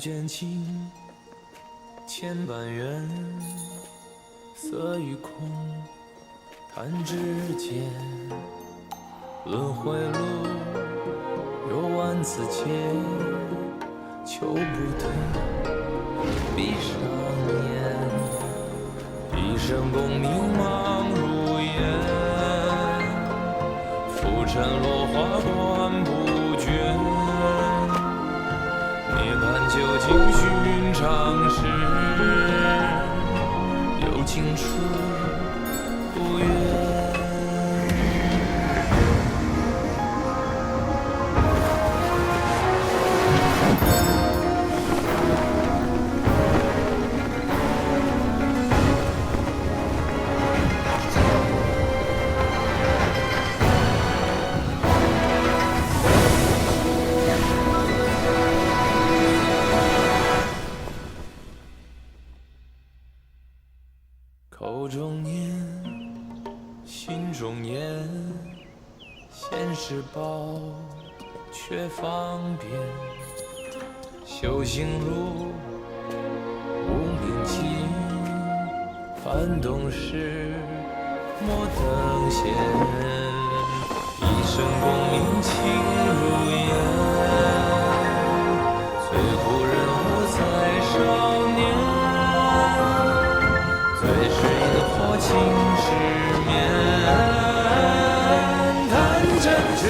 卷起千般缘，色与空，弹指间，轮回路有万次劫，求不退，闭上眼，一生功名忙如烟，浮沉落花断不绝，涅槃究竟寻常事，有情处不远。口中念，心中言，现世报，却方便。修行路，无名尽，幡动时，莫等闲。一生功名情如烟，最后人我在少年。最是萤火情失眠，谈真挚，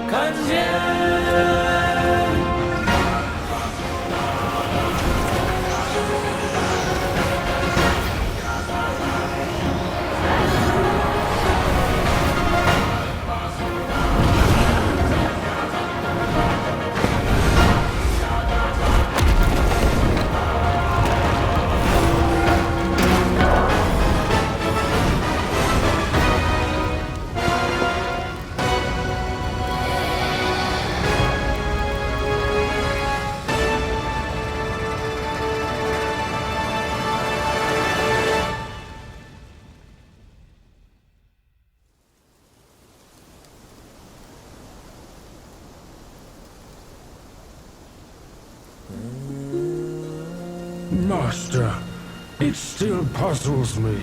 看见。Master, it still puzzles me.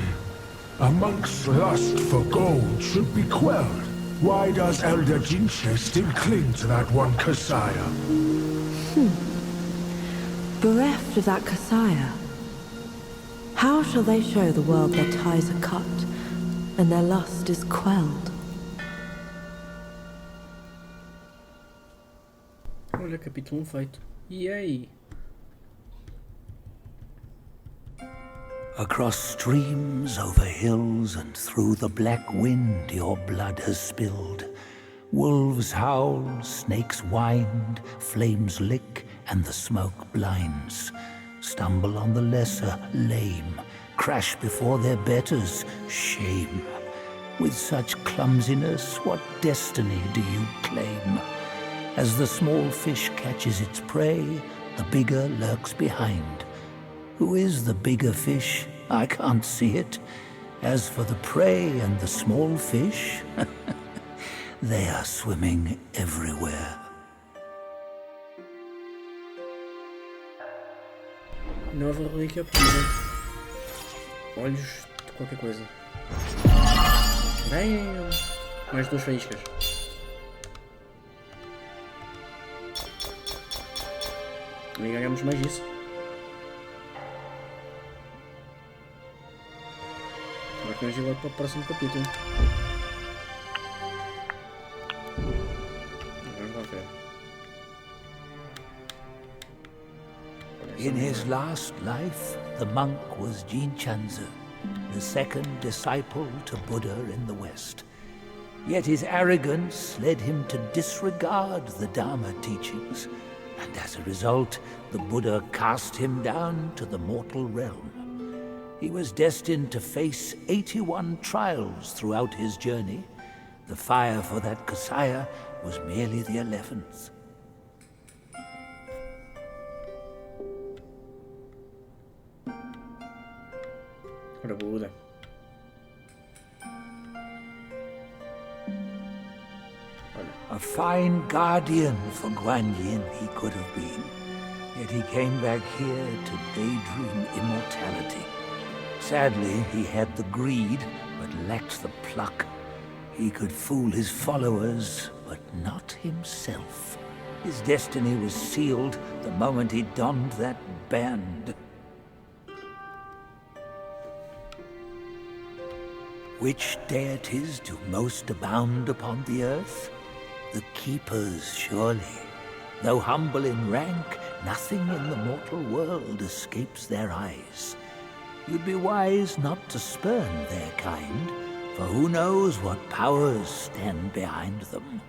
A monk's lust for gold should be quelled. Why does Elder Jinche still cling to that one Kasaya? Bereft of that Kasaya, how shall they show the world their ties are cut and their lust is quelled? Olha, capítulo 1 feito. E aí? Across streams, over hills, and through the black wind your blood has spilled. Wolves howl, snakes wind, flames lick, and the smoke blinds. Stumble on the lesser, lame, crash before their betters, shame. With such clumsiness, what destiny do you claim? As the small fish catches its prey, the bigger lurks behind. Who is the bigger fish? I can't see it. As for the prey and the small fish, they are swimming everywhere. Nova relíquia obtida. Olhos de qualquer coisa. Bem, mais 2 faíscas. E ganhamos mais isso. Agora vamos ir logo para o próximo capítulo. Vamos lá ver. In his last life, the monk was Jinchanzi, the second disciple to Buddha in the West. Yet his arrogance led him to disregard the Dharma teachings, and as a result, the Buddha cast him down to the mortal realm. He was destined to face 81 trials throughout his journey. The fire for that Kasaya was merely the 11th. Ora, Buda. A fine guardian for Guan Yin he could have been. Yet he came back here to daydream immortality. Sadly, he had the greed, but lacked the pluck. He could fool his followers, but not himself. His destiny was sealed the moment he donned that band. Which deities do most abound upon the earth? The Keepers, surely. Though humble in rank, nothing in the mortal world escapes their eyes. You'd be wise not to spurn their kind, for who knows what powers stand behind them.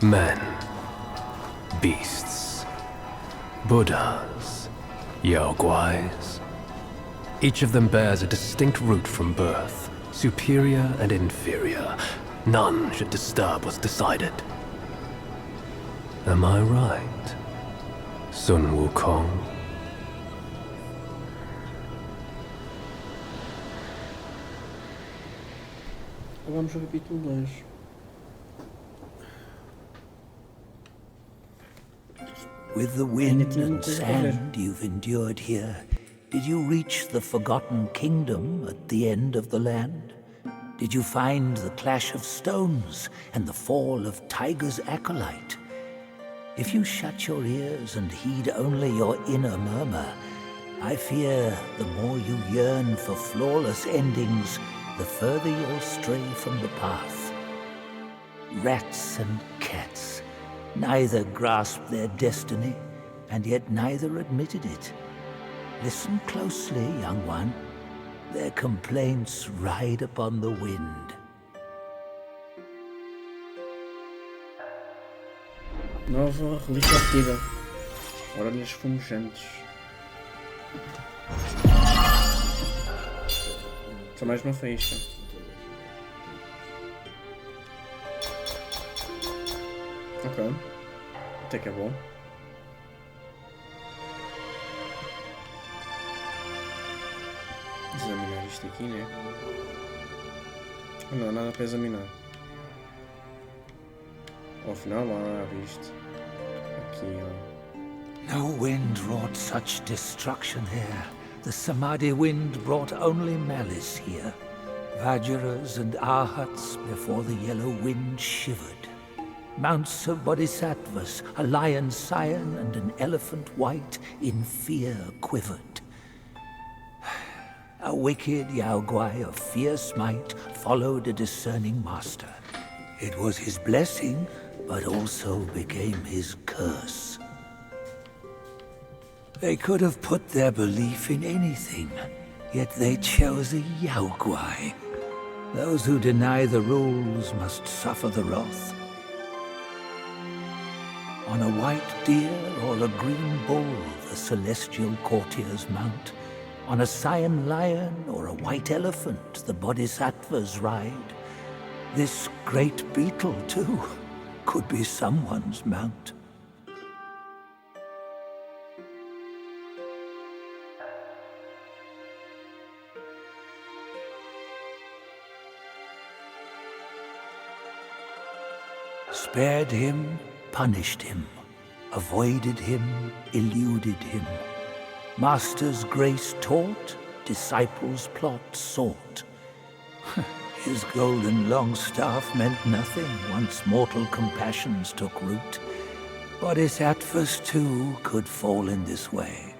Men, beasts, Buddhas, Yaoguais. Each of them bears a distinct root from birth, superior and inferior. None should disturb what's decided. Am I right, Sun Wukong? Vamos ao capítulo 2. With the wind and sand you've endured here, did you reach the forgotten kingdom at the end of the land? Did you find the clash of stones and the fall of Tiger's acolyte? If you shut your ears and heed only your inner murmur, I fear the more you yearn for flawless endings, the further you'll stray from the path. Rats and cats, neither grasped their destiny, and yet neither admitted it. Listen closely, young one. Their complaints ride upon the wind. Nova relíquia obtida. Orelhas fumejantes. Só mais uma faísca. Ok. Até que é bom. Examinar isto aqui, né? Não há nada para examinar. Ao final lá, viste. Aqui, ó. No wind wrought such destruction here. The Samadhi wind brought only malice here. Vajuras and Arhats before the yellow wind shivered. Mounts of bodhisattvas, a lion scion and an elephant white, in fear quivered. A wicked Yaoguai of fierce might followed a discerning master. It was his blessing, but also became his curse. They could have put their belief in anything, yet they chose a Yaoguai. Those who deny the rules must suffer the wrath. On a white deer or a green bull the celestial courtiers mount. On a cyan lion or a white elephant the bodhisattvas ride. This great beetle, too, could be someone's mount. Spared him, punished him, avoided him, eluded him. Master's grace taught, disciples' plot sought. His golden long staff meant nothing once mortal compassions took root. Bodhisattvas too could fall in this way.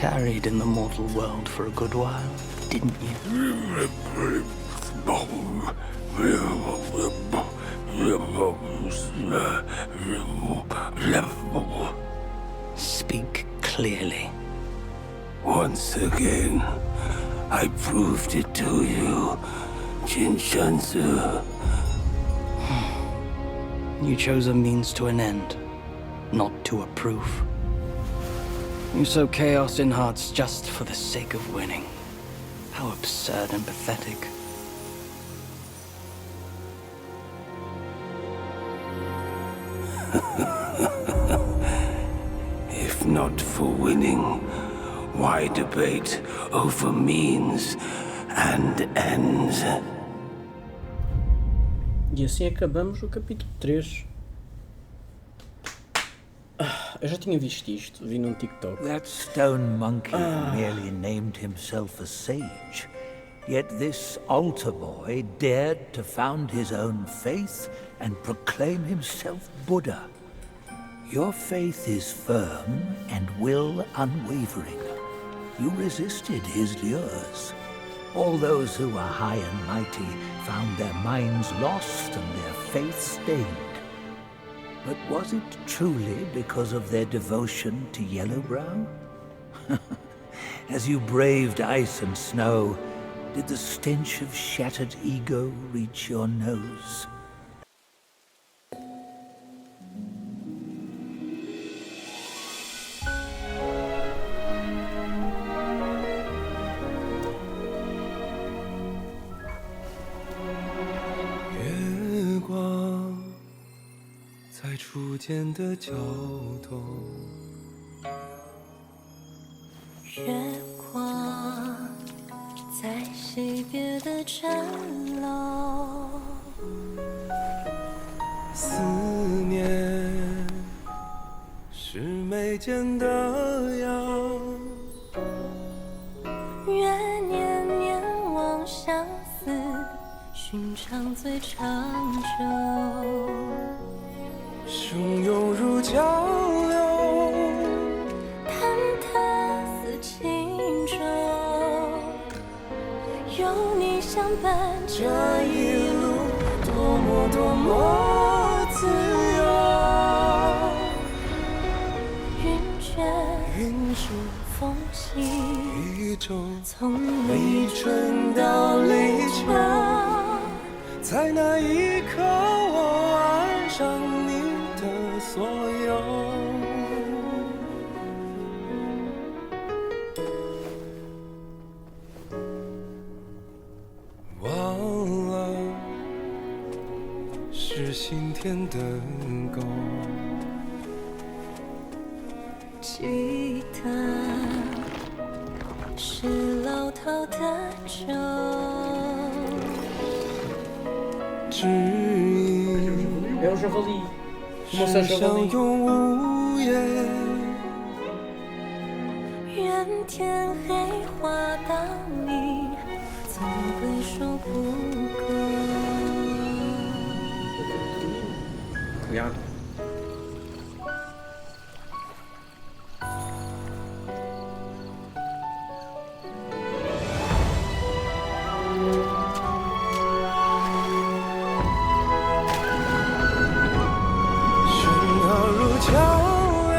tarried in the mortal world for a good while, didn't you? Speak clearly. Once again, I proved it to you, Jinshansu. You chose a means to an end, not to a proof. You sow chaos in hearts just for the sake of winning. How absurd and pathetic. If not for winning, why debate over means and ends? E assim acabamos o capítulo 3. Eu já tinha visto isto, vi num TikTok. That stone monkey merely named himself a sage, yet this altar boy dared to found his own faith and proclaim himself Buddha. Your faith is firm and will unwavering. You resisted his lures. All those who were high and mighty found their minds lost and their faith stained. But was it truly because of their devotion to Yellowbrow? As you braved ice and snow, did the stench of shattered ego reach your nose?月光在西边的城楼，思念是眉间的药。愿念念望相思，寻常最长久。汹涌如江流，忐忑似轻舟，有你相伴，这一路多么多么自由。云卷云舒风息，一周，从立春到立秋，在那一刻我爱上你的所有。忘了是心田的沟，记得是老头的酒。指引 Eu já vali. Você 是 já 相 vali. 拥无言。愿天黑花当你，总会说不够。 Obrigado. 喧闹如江流，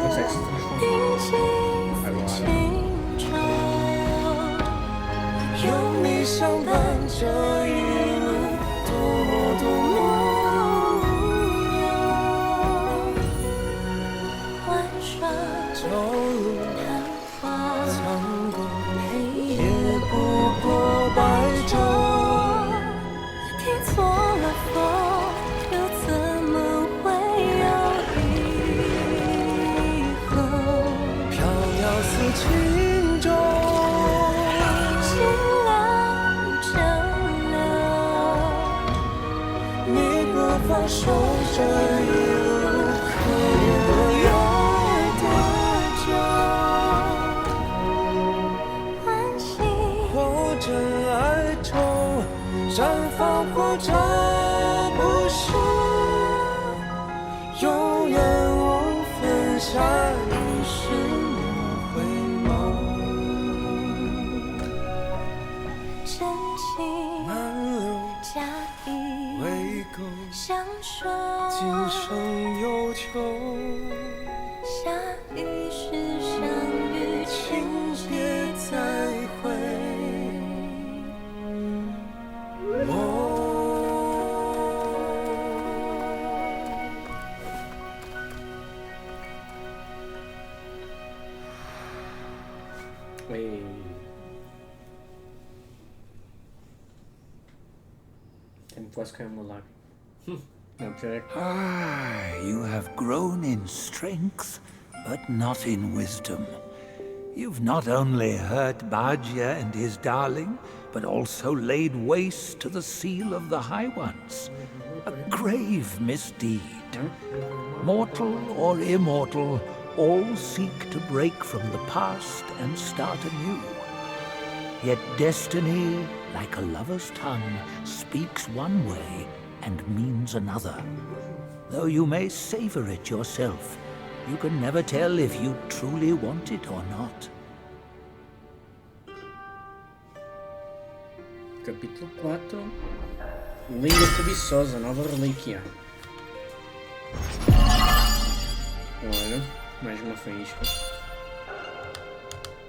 Consegue se 宁 transformar. 静似轻舟，有你相伴，这一路多么多么无忧。晚上朝露昙花，苍狗，黑夜夜不过白昼。听错了风，又怎么会有以后？飘摇似轻舟，清凉蒸馏，你不放手这一路，可也有多久？安心或真爱中绽放，或者不是，永远无分下一世无悔。今生有求，下雨时相遇，请别再会。喂，quase caiu meu lábio. Não, pior é que... You have grown in strength, but not in wisdom. You've not only hurt Bajia and his darling, but also laid waste to the seal of the High Ones. A grave misdeed. Mortal or immortal, all seek to break from the past and start anew. Yet destiny, like a lover's tongue, speaks one way and means another. Though you may savor it yourself, you can never tell if you truly want it or not. Capítulo 4. Língua cobiçosa, nova relíquia. Olha, mais uma faísca.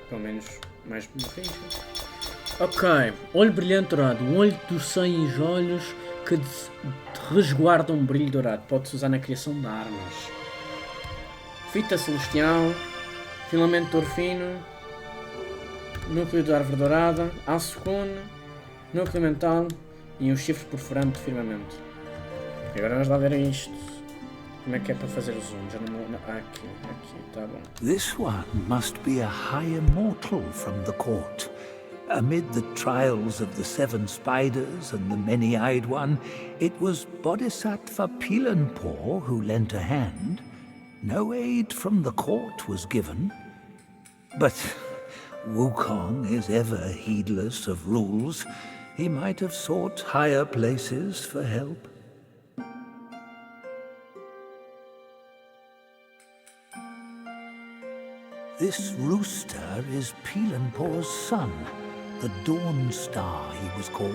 Pelo menos mais uma faísca. Ok, olho brilhante dourado. Um olho dos 100 olhos que resguardam um brilho dourado. Pode-se usar na criação de armas. Fita celestial. Filamento de ouro fino. Núcleo de árvore dourada. Aço cone. Núcleo mental. E um chifre perforante de firmamento. E agora vamos lá ver isto. Como é que é para fazer o zoom? Já não... Aqui, tá bom. This one must be a high immortal from the court. Amid the trials of the 7 spiders and the many-eyed one, it was Bodhisattva Pilanpor who lent a hand. No aid from the court was given. But Wukong is ever heedless of rules. He might have sought higher places for help. This rooster is Pilanpor's son. The Dawn Star, he was called.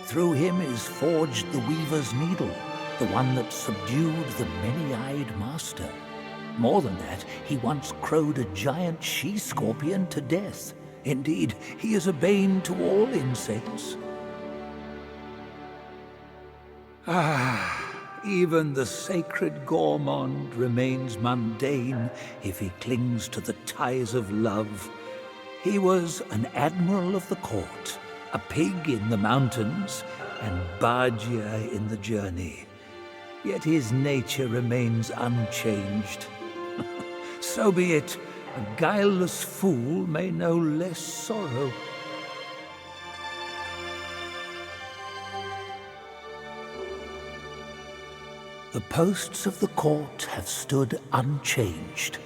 Through him is forged the Weaver's Needle, the one that subdued the many-eyed master. More than that, he once crowed a giant she-scorpion to death. Indeed, he is a bane to all insects. Even the sacred gourmand remains mundane if he clings to the ties of love. He was an admiral of the court, a pig in the mountains, and Bajia in the journey. Yet his nature remains unchanged. So be it. A guileless fool may know less sorrow. The posts of the court have stood unchanged.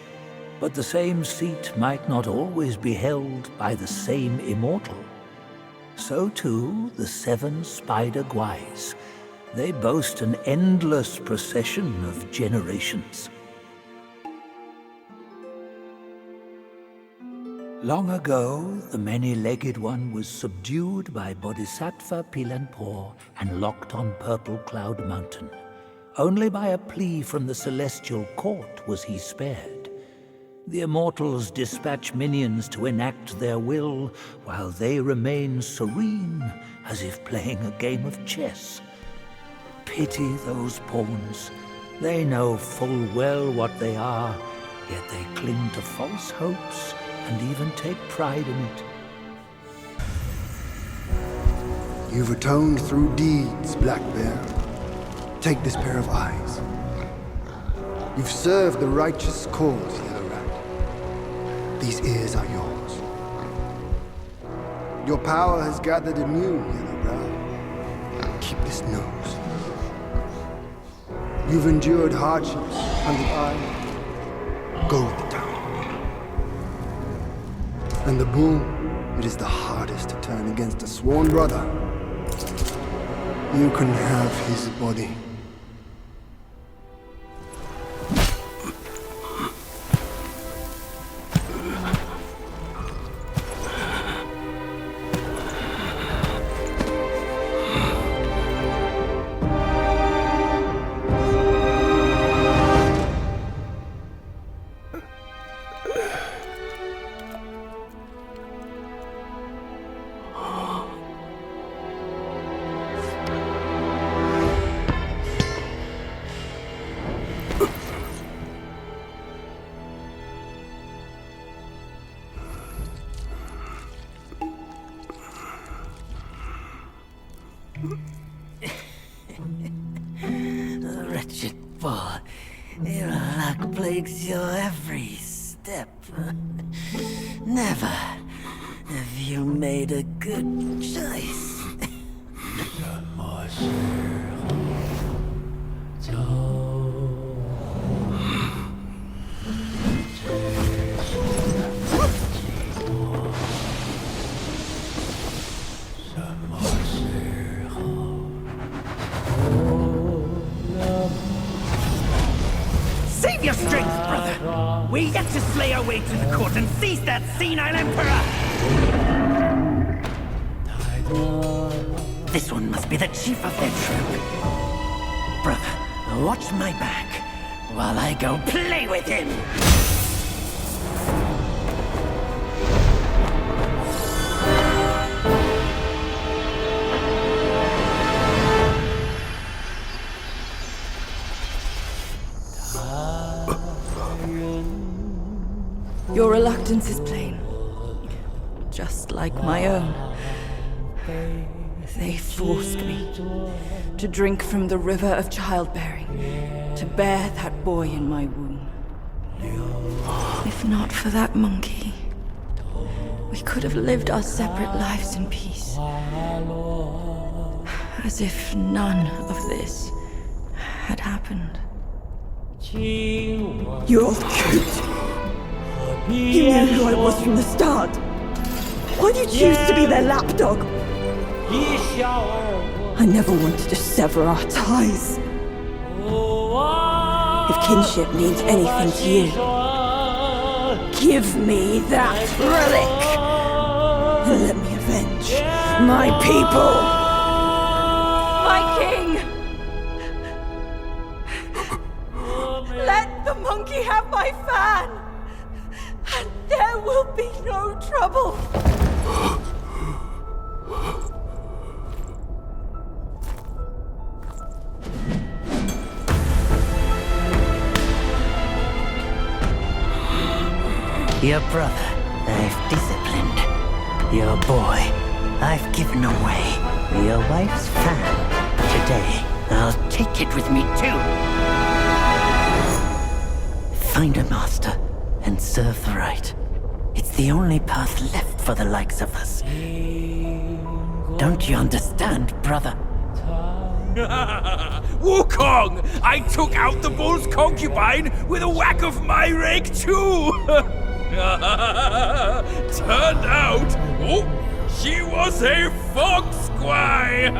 But the same seat might not always be held by the same immortal. So too the 7 spider guais. They boast an endless procession of generations. Long ago, the many-legged one was subdued by Bodhisattva Pilanpor and locked on Purple Cloud Mountain. Only by a plea from the celestial court was he spared. The immortals dispatch minions to enact their will, while they remain serene, as if playing a game of chess. Pity those pawns. They know full well what they are, yet they cling to false hopes and even take pride in it. You've atoned through deeds, Black Bear. Take this pair of eyes. You've served the righteous cause, Yellow Rat. These ears are yours. Your power has gathered anew, Yellow Brow. Keep this nose. You've endured hardships under eye. Go with the tongue. And the bull, it is the hardest to turn against a sworn brother. You can have his body. people. Your luck plagues your every step. Never have you made a good choice. Save your strength, brother! We're yet to slay our way to the court and seize that senile emperor! This one must be the chief of their troop. Brother, watch my back while I go play with him! Your reluctance is plain, just like my own. They forced me to drink from the river of childbearing, to bear that boy in my womb. If not for that monkey, we could have lived our separate lives in peace. As if none of this had happened. You old coot! You knew who I was from the start. Why do you choose to be their lapdog? I never wanted to sever our ties. If kinship means anything to you, give me that relic and let me avenge my people. My king! Let the monkey have my fan! And there will be no trouble. Your brother, I've disciplined. Your boy, I've given away. Your wife's fan. Today, I'll take it with me too. Find a master and serve the right. It's the only path left for the likes of us. Don't you understand, brother? Wukong! I took out the bull's concubine with a whack of my rake too! Turned out, she was a fox squire!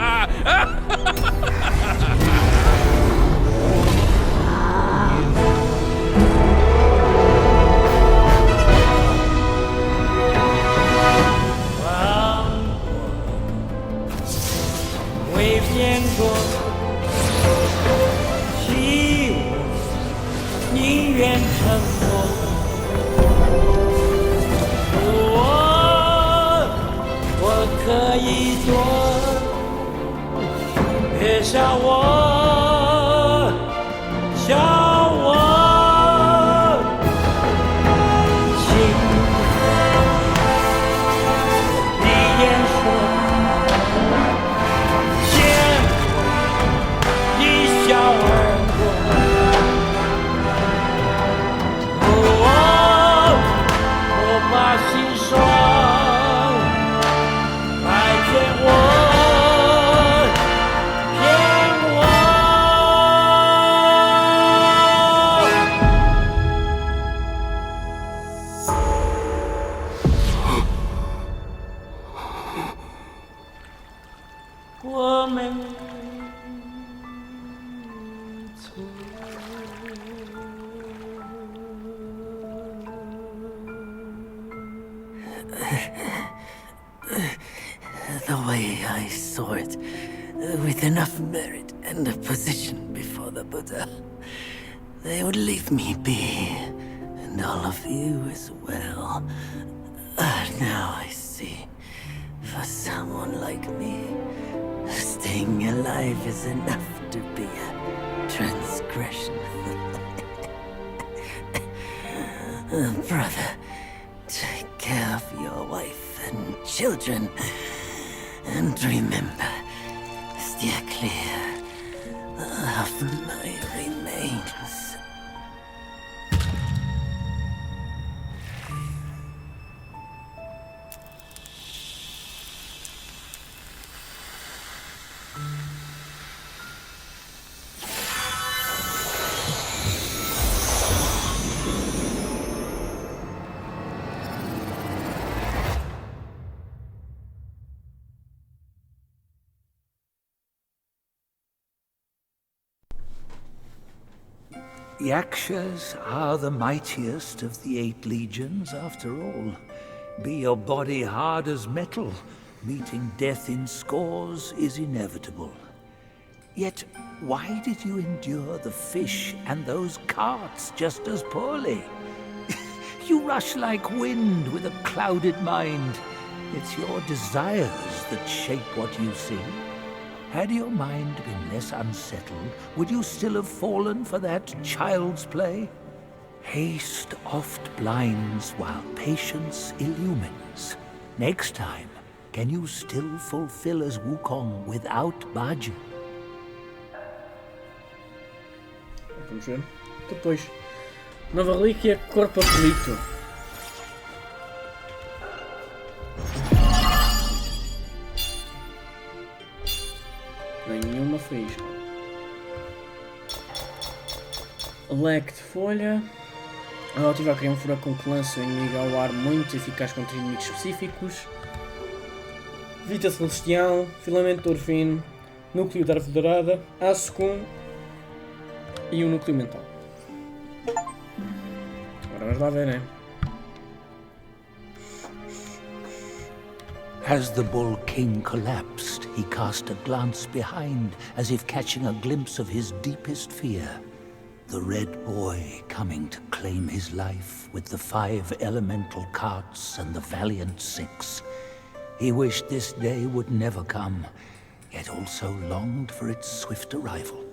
The way I saw it, with enough merit and a position before the Buddha, they would leave me be, and all of you as well. Now I see, for someone like me, staying alive is enough to be a transgression. Brother, take care of your wife and children. And remember, steer clear of my remains. Yakshas are the mightiest of the 8 legions, after all. Be your body hard as metal, meeting death in scores is inevitable. Yet, why did you endure the fish and those carts just as poorly? You rush like wind with a clouded mind. It's your desires that shape what you see. Had your mind been less unsettled, would you still have fallen for that child's play? Haste oft blinds while patience illumines. Next time, can you still fulfill as Wukong without Bajie? Vamos ver. Depois. Nova relíquia, corpo aflito. Nenhuma faísca. Leque de folha. Relativa a criar um furacão que lança o inimigo ao ar muito eficaz contra inimigos específicos. Vita celestial. Filamento de ouro fino. Núcleo de árvore dourada. Aço com. E um núcleo mental. Agora vamos lá ver, né? As the Bull King collapsed, he cast a glance behind, as if catching a glimpse of his deepest fear. The Red Boy coming to claim his life with the 5 elemental carts and the valiant 6. He wished this day would never come, yet also longed for its swift arrival.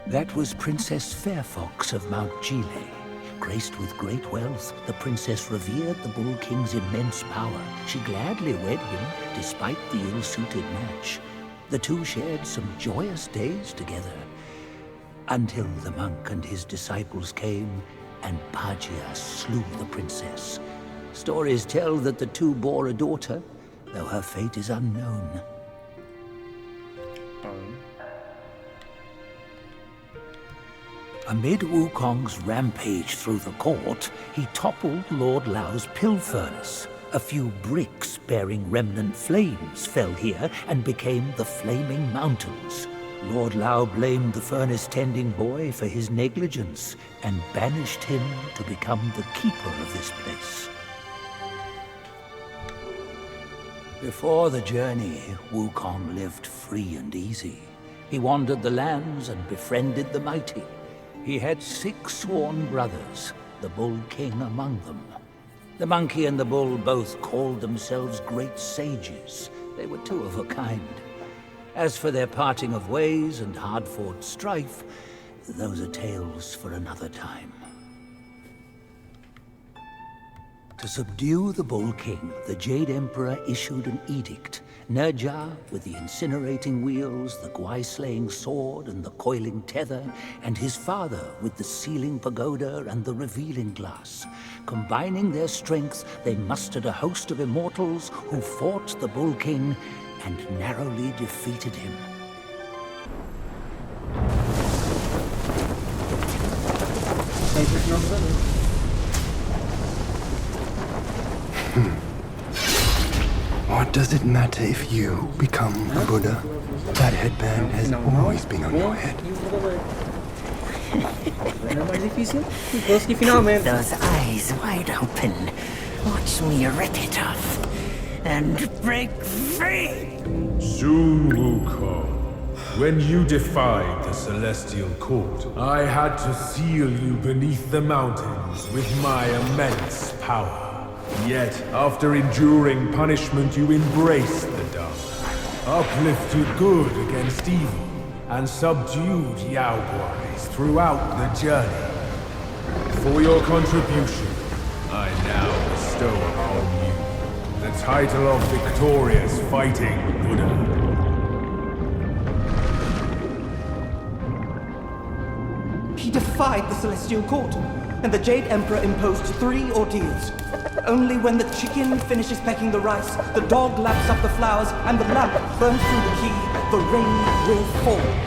That was Princess Fairfox of Mount Gile. Graced with great wealth, the princess revered the Bull King's immense power. She gladly wed him, despite the ill-suited match. The two shared some joyous days together, until the monk and his disciples came, and Bajie slew the princess. Stories tell that the two bore a daughter, though her fate is unknown. Amid Wukong's rampage through the court, he toppled Lord Lao's pill furnace. A few bricks bearing remnant flames fell here and became the Flaming Mountains. Lord Lao blamed the furnace-tending boy for his negligence and banished him to become the keeper of this place. Before the journey, Wukong lived free and easy. He wandered the lands and befriended the mighty. He had 6 sworn brothers, the Bull King among them. The monkey and the bull both called themselves great sages. They were 2 of a kind. As for their parting of ways and hard-fought strife, those are tales for another time. To subdue the Bull King, the Jade Emperor issued an edict. Nerja with the incinerating wheels, the Gwai-slaying sword, and the coiling tether, and his father with the sealing pagoda and the revealing glass. Combining their strength, they mustered a host of immortals who fought the Bull King and narrowly defeated him. What does it matter if you become a Buddha? That headband has always been on your head. Keep those eyes wide open. Watch me rip it off and break free. Soon, Wukong. When you defied the Celestial Court, I had to seal you beneath the mountains with my immense power. Yet, after enduring punishment, you embraced the dark, uplifted good against evil, and subdued Yaoguais throughout the journey. For your contribution, I now bestow upon you The title of victorious fighting Buddha. He defied the Celestial Court, and the Jade Emperor imposed 3 ordeals. Only when the chicken finishes pecking the rice, the dog laps up the flowers, and the lamp burns through the key, the rain will fall.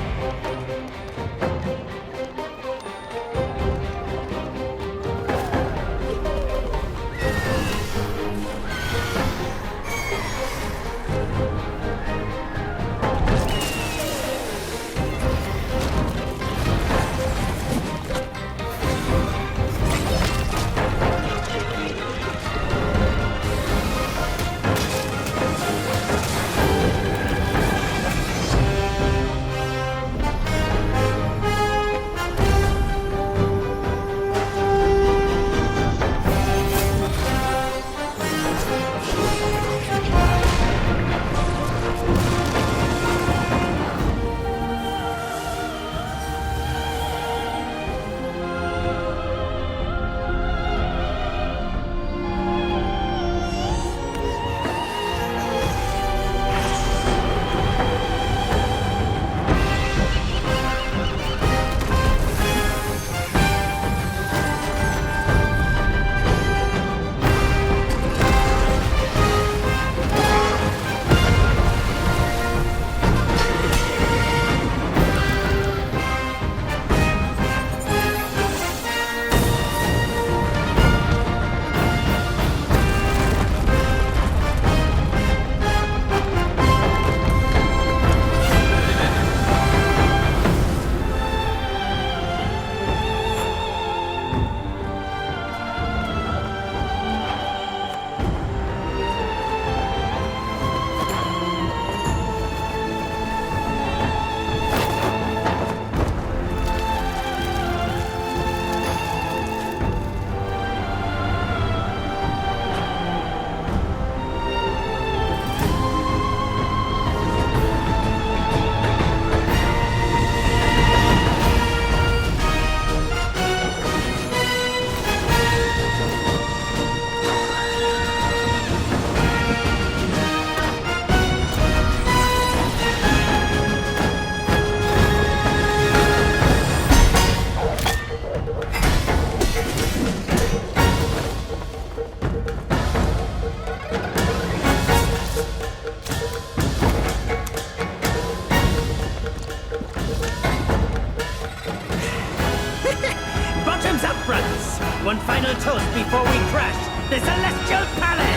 One final toast before we crash the Celestial Palace!